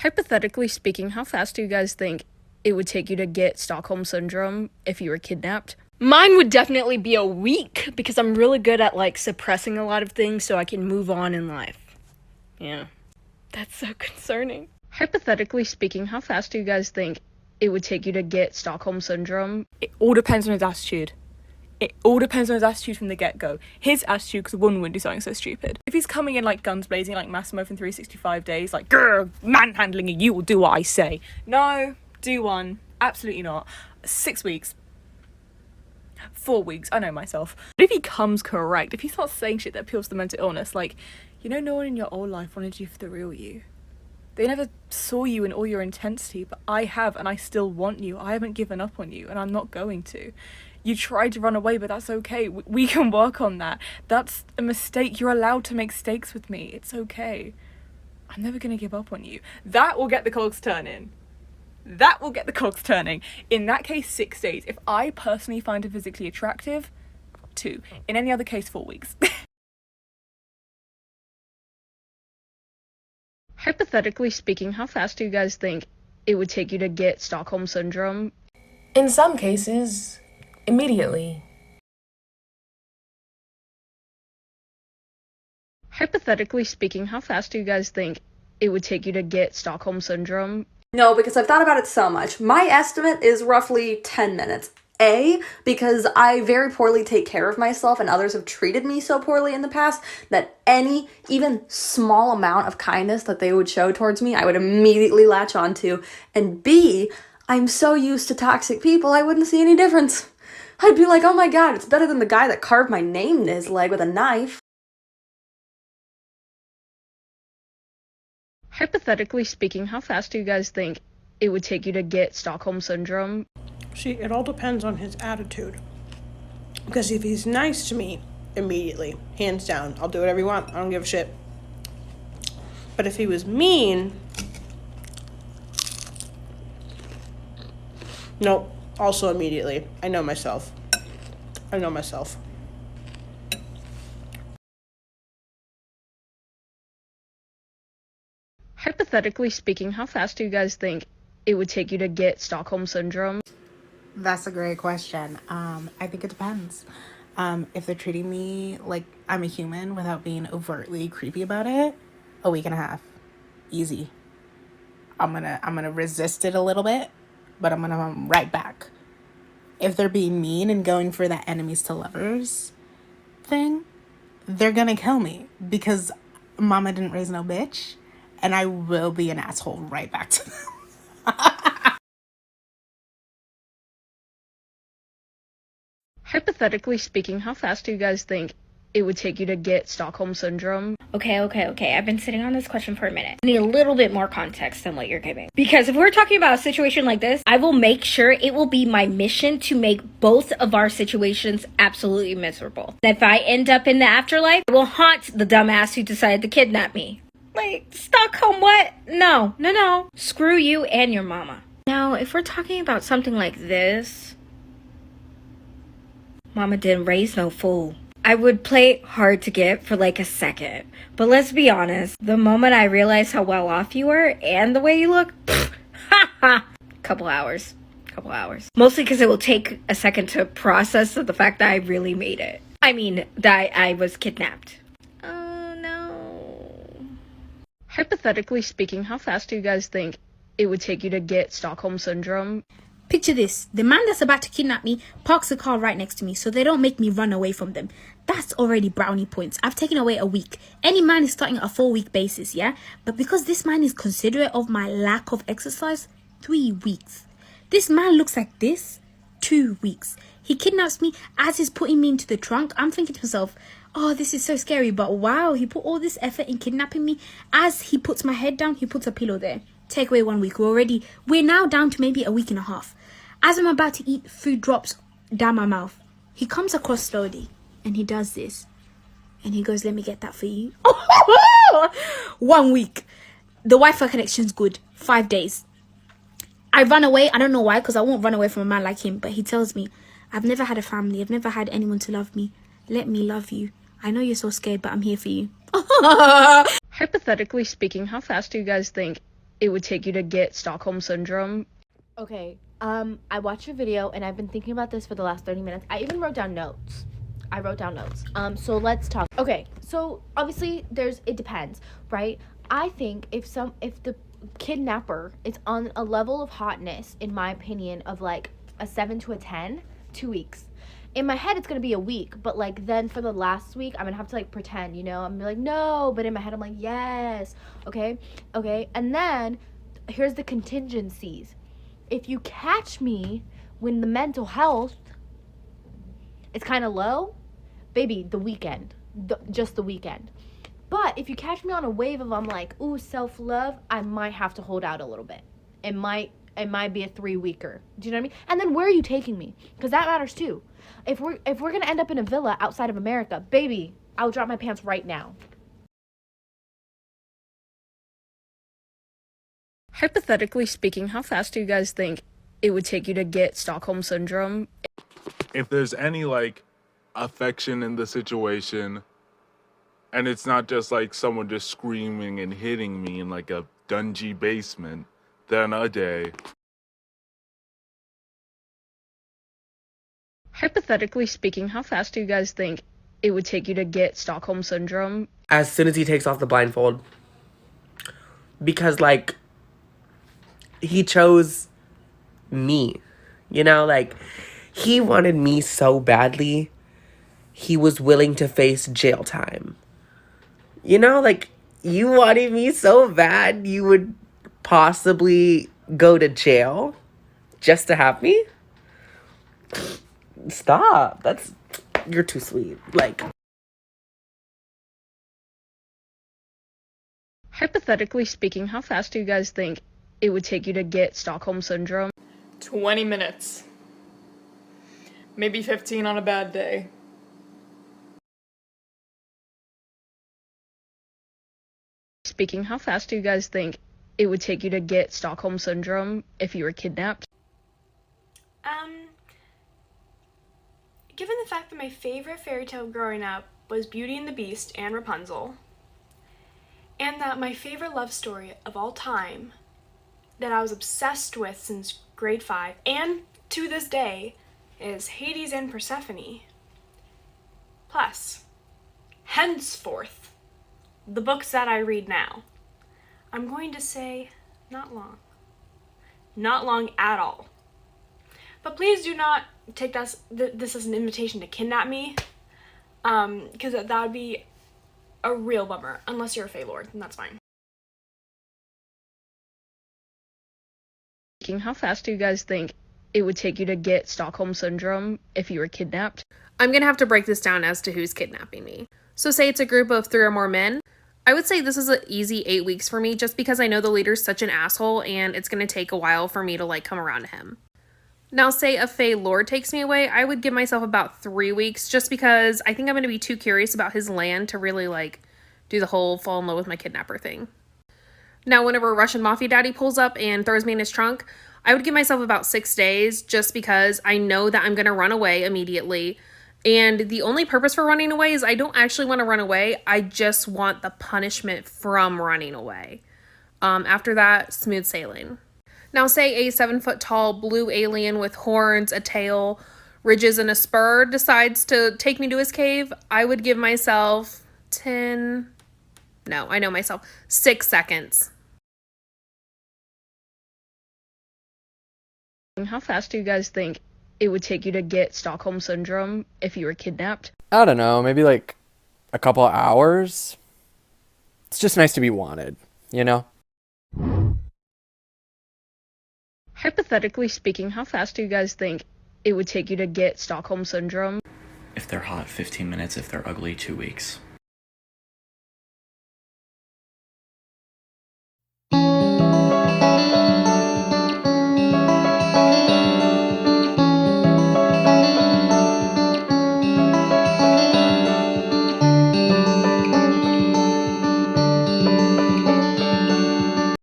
Hypothetically speaking, how fast do you guys think it would take you to get Stockholm Syndrome if you were kidnapped? Mine would definitely be a week because I'm really good at like suppressing a lot of things so I can move on in life. Yeah. That's so concerning. Hypothetically speaking, how fast do you guys think it would take you to get Stockholm Syndrome? It all depends on his attitude. It all depends on his attitude from the get-go. His attitude, because a woman wouldn't do something so stupid. If he's coming in like guns blazing, like Massimo from 365 Days, like, grr, manhandling you, you will do what I say. No, do one. Absolutely not. 6 weeks. 4 weeks. I know myself. But if he comes correct, if he starts saying shit that appeals to mental illness, like, you know, no one in your old life wanted you for the real you. They never saw you in all your intensity, but I have, and I still want you. I haven't given up on you, and I'm not going to. You tried to run away, but that's okay. We can work on that. That's a mistake. You're allowed to make mistakes with me. It's okay. I'm never going to give up on you. That will get the cogs turning. That will get the cogs turning. In that case, 6 days. If I personally find her physically attractive, 2. In any other case, 4 weeks. Hypothetically speaking, how fast do you guys think it would take you to get Stockholm Syndrome? In some cases, immediately. Hypothetically speaking, how fast do you guys think it would take you to get Stockholm Syndrome? No, because I've thought about it so much. My estimate is roughly 10 minutes. Because I very poorly take care of myself and others have treated me so poorly in the past that any, even small amount of kindness that they would show towards me, I would immediately latch onto. And B, I'm so used to toxic people, I wouldn't see any difference. I'd be like, oh my god, it's better than the guy that carved my name in his leg with a knife. Hypothetically speaking, how fast do you guys think it would take you to get Stockholm Syndrome? See, it all depends on his attitude. Because if he's nice to me, immediately, hands down, I'll do whatever you want. I don't give a shit. But if he was mean, nope, also immediately. I know myself. Hypothetically speaking, how fast do you guys think it would take you to get Stockholm Syndrome? That's a great question. I think it depends. If they're treating me like I'm a human without being overtly creepy about it, a week and a half. Easy. I'm gonna resist it a little bit, but I'm gonna come right back. If they're being mean and going for that enemies to lovers thing, they're gonna kill me because mama didn't raise no bitch, and I will be an asshole right back to them. Hypothetically speaking, how fast do you guys think it would take you to get Stockholm Syndrome? Okay. I've been sitting on this question for a minute. I need a little bit more context than what you're giving. Because if we're talking about a situation like this, I will make sure it will be my mission to make both of our situations absolutely miserable. If I end up in the afterlife, I will haunt the dumbass who decided to kidnap me. Like, Stockholm what? No. Screw you and your mama. Now, if we're talking about something like this, mama didn't raise no fool. I would play hard to get for like a second. But let's be honest, the moment I realized how well off you were and the way you look, couple hours. Mostly because it will take a second to process the fact that I really made it. I mean, that I was kidnapped. Oh no. Hypothetically speaking, how fast do you guys think it would take you to get Stockholm Syndrome? Picture this. The man that's about to kidnap me parks the car right next to me so they don't make me run away from them. That's already brownie points. I've taken away a week. Any man is starting at a 4-week basis, yeah? But because this man is considerate of my lack of exercise, 3 weeks. This man looks like this, 2 weeks. He kidnaps me as he's putting me into the trunk. I'm thinking to myself, oh, this is so scary. But wow, he put all this effort in kidnapping me. As he puts my head down, he puts a pillow there. Take away 1 week. We're now down to maybe a week and a half. As I'm about to eat, food drops down my mouth. He comes across slowly and he does this. And he goes, let me get that for you. 1 week. The Wi-Fi connection's good. 5 days. I run away. I don't know why, because I won't run away from a man like him. But he tells me, I've never had a family. I've never had anyone to love me. Let me love you. I know you're so scared, but I'm here for you. Hypothetically speaking, how fast do you guys think it would take you to get Stockholm syndrome? Okay, I watched your video and I've been thinking about this for the last 30 minutes. I even wrote down notes. So let's talk. Okay, so obviously it depends, right? I think if the kidnapper is on a level of hotness, in my opinion, of like a 7 to a 10, 2 weeks. In my head, it's gonna be a week, but like then for the last week, I'm gonna have to like pretend, I'm gonna be like, no, but in my head, I'm like, yes, okay, and then here's the contingencies. If you catch me when the mental health is kind of low, baby, the weekend, just the weekend. But if you catch me on a wave of I'm like, ooh, self-love, I might have to hold out a little bit. It might be a 3-weeker. Do you know what I mean? And then where are you taking me? Because that matters too. If we're gonna end up in a villa outside of America, baby, I'll drop my pants right now. Hypothetically speaking, how fast do you guys think it would take you to get Stockholm syndrome? If there's any like affection in the situation, and it's not just like someone just screaming and hitting me in like a dungy basement, then a day. Hypothetically speaking, how fast do you guys think it would take you to get Stockholm syndrome? As soon as he takes off the blindfold. Because, like, he chose me. Like, he wanted me so badly, he was willing to face jail time. Like, you wanted me so bad, you would possibly go to jail just to have me? Stop. You're too sweet. Like, Hypothetically speaking, how fast do you guys think it would take you to get Stockholm syndrome? 20 minutes. Maybe 15 on a bad day. Speaking, how fast do you guys think it would take you to get Stockholm syndrome if you were kidnapped? Given the fact that my favorite fairy tale growing up was Beauty and the Beast and Rapunzel, and that my favorite love story of all time that I was obsessed with since grade 5 and to this day is Hades and Persephone. Plus, henceforth, the books that I read now, I'm going to say not long. Not long at all. But please do not take this as an invitation to kidnap me, because that would be a real bummer, unless you're a Fey Lord, and that's fine. How fast do you guys think it would take you to get Stockholm syndrome if you were kidnapped? I'm gonna have to break this down as to who's kidnapping me. So say it's a group of 3 or more men. I would say this is an easy 8 weeks for me, just because I know the leader's such an asshole and it's gonna take a while for me to like come around to him. Now say a Fey Lord takes me away, I would give myself about 3 weeks, just because I think I'm gonna be too curious about his land to really like do the whole fall in love with my kidnapper thing. Now whenever a Russian mafia daddy pulls up and throws me in his trunk, I would give myself about 6 days, just because I know that I'm gonna run away immediately. And the only purpose for running away is I don't actually want to run away. I just want the punishment from running away. After that, smooth sailing. Now say a 7-foot-tall blue alien with horns, a tail, ridges, and a spur decides to take me to his cave. I would give myself 6 seconds. How fast do you guys think it would take you to get Stockholm syndrome if you were kidnapped? I don't know, maybe like a couple of hours. It's just nice to be wanted, Hypothetically speaking, how fast do you guys think it would take you to get Stockholm syndrome? If they're hot, 15 minutes. If they're ugly, 2 weeks.